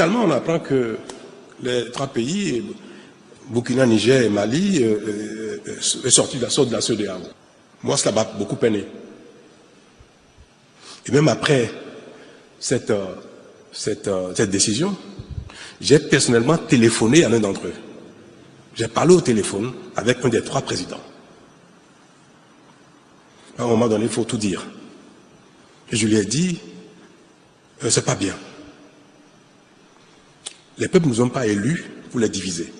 brutalement, on apprend que les trois pays, Burkina, Niger et Mali, est sorti de la CEDEAO. Moi, cela m'a beaucoup peiné. Et même après cette décision, j'ai personnellement téléphoné à l'un d'entre eux. J'ai parlé au téléphone avec un des trois présidents. À un moment donné, il faut tout dire. Et je lui ai dit, c'est pas bien. Les peuples ne nous ont pas élus pour les diviser.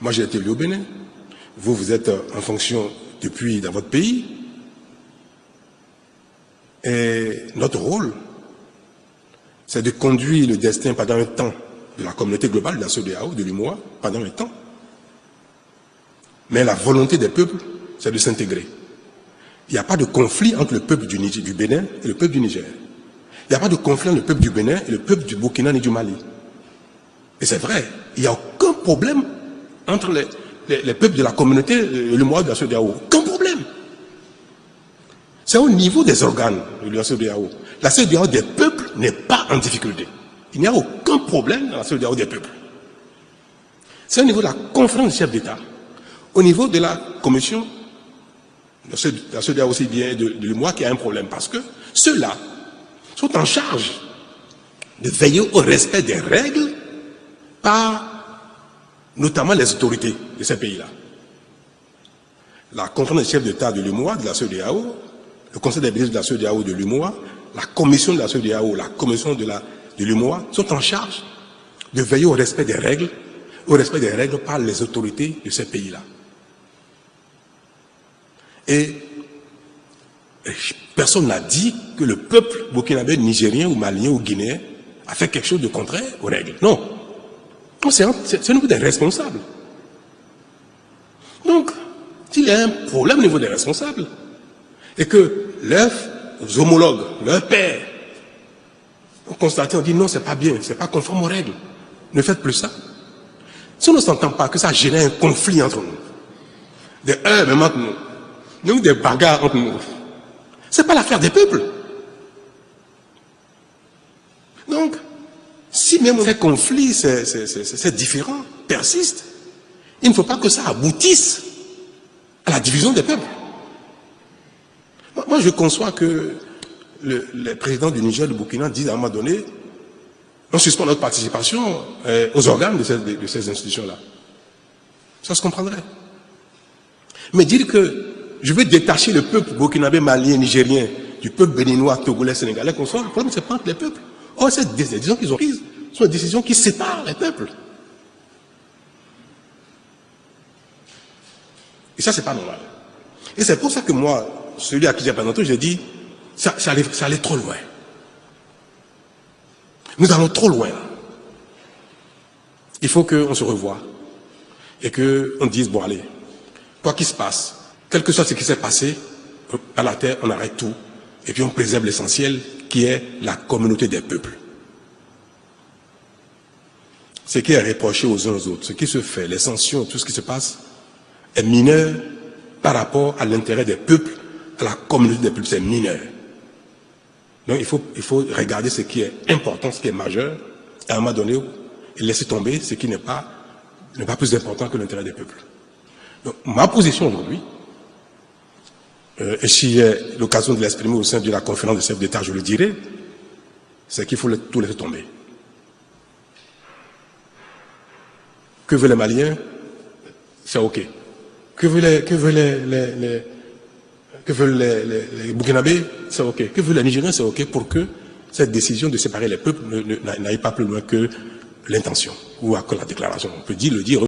Moi, j'ai été élu au Bénin. Vous, vous êtes en fonction depuis dans votre pays. Et notre rôle, c'est de conduire le destin pendant un temps de la communauté globale, de la CEDEAO, de l'UMOA, pendant un temps. Mais la volonté des peuples, c'est de s'intégrer. Il n'y a pas de conflit entre le peuple du Bénin et le peuple du Niger. Il n'y a pas de conflit entre le peuple du Bénin et le peuple du Burkina ni du Mali. Et c'est vrai, il n'y a aucun problème entre les peuples de la communauté, l'UMOA de la CEDEAO. Aucun problème. C'est au niveau des organes de la CEDEAO. La CEDEAO des peuples n'est pas en difficulté. Il n'y a aucun problème dans la CEDEAO des peuples. C'est au niveau de la conférence des chefs d'État, au niveau de la commission, de la CEDEAO aussi bien de l'UMOA, qui a un problème. Parce que ceux-là sont en charge de veiller au respect des règles par notamment les autorités de ces pays-là. La conférence des chefs d'État de l'UMOA, de la CEDEAO, le conseil des ministres de la CEDEAO de l'UMOA, la commission de la CEDEAO, la commission de l'UMOA sont en charge de veiller au respect des règles par les autorités de ces pays-là. Et personne n'a dit que le peuple burkinabé, nigérien ou malien ou guinéen a fait quelque chose de contraire aux règles. Non. C'est au niveau des responsables. Donc, s'il y a un problème au niveau des responsables, et que leurs homologues, leurs pairs, ont constaté, on dit non, c'est pas bien, c'est pas conforme aux règles. Ne faites plus ça. Si on ne s'entend pas que ça génère un conflit entre nous, des heurts même entre nous, donc des bagarres entre nous, c'est pas l'affaire des peuples. Donc, si même ces conflits, ces différends persistent, il ne faut pas que ça aboutisse à la division des peuples. Moi, je conçois que les présidents du Niger, du Burkina disent à un moment donné, on suspend notre participation aux organes de ces institutions-là. Ça se comprendrait. Mais dire que je veux détacher le peuple burkinabé, malien, nigérien du peuple béninois, togolais, sénégalais, qu'on soit, le problème, c'est pas entre les peuples. Or, ces décisions qu'ils ont prises sont des décisions qui séparent les peuples. Et ça, c'est pas normal. Et c'est pour ça que moi, celui à qui j'ai parlé, j'ai dit, ça allait trop loin. Nous allons trop loin. Il faut qu'on se revoie. Et qu'on dise, bon allez, quoi qu'il se passe, quel que soit ce qui s'est passé, à la terre, on arrête tout. Et puis on préserve l'essentiel, qui est la communauté des peuples. Ce qui est reproché aux uns aux autres, ce qui se fait, les sanctions, tout ce qui se passe, est mineur par rapport à l'intérêt des peuples, à la communauté des peuples, c'est mineur. Donc il faut regarder ce qui est important, ce qui est majeur, à un moment donné, et laisser tomber ce qui n'est pas plus important que l'intérêt des peuples. Donc ma position aujourd'hui, et si j'ai l'occasion de l'exprimer au sein de la conférence des chefs d'État, je le dirai, c'est qu'il faut tout laisser tomber. Que veulent les Maliens? C'est OK. Que veulent les Burkinabés? C'est OK. Que veulent les Nigériens? C'est OK pour que cette décision de séparer les peuples n'aille pas plus loin que l'intention ou que la déclaration. On peut le dire.